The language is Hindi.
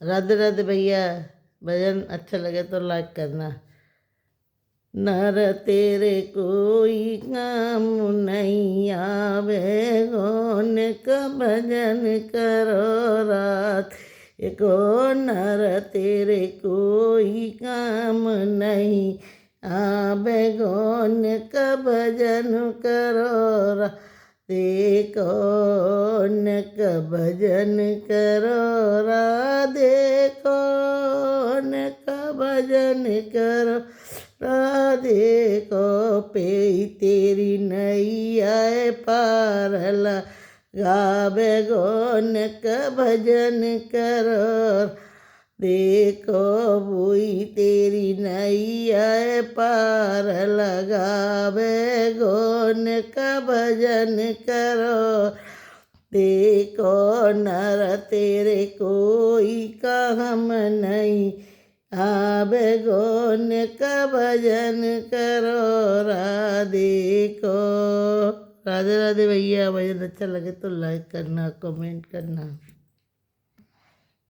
राधे राधे भैया। भजन अच्छा लगे तो लाइक करना। नर तेरे कोई काम नहीं आवे, गौन का भजन करो रात को। नर तेरे कोई काम नहीं आवे, गौन का भजन करो रात को। का भजन करो राधे को, का भजन करो राधे को। पे तेरी नैया पार लगावे, गौन का भजन करो देखो। बुई तेरी नैया पार लगावे, गौन का भजन करो देखो। नर तेरे कोई काम नहीं आवे, गौन का भजन करो राधे को। राधे राधे भैया। भजन अच्छा लगे तो लाइक करना, कमेंट करना।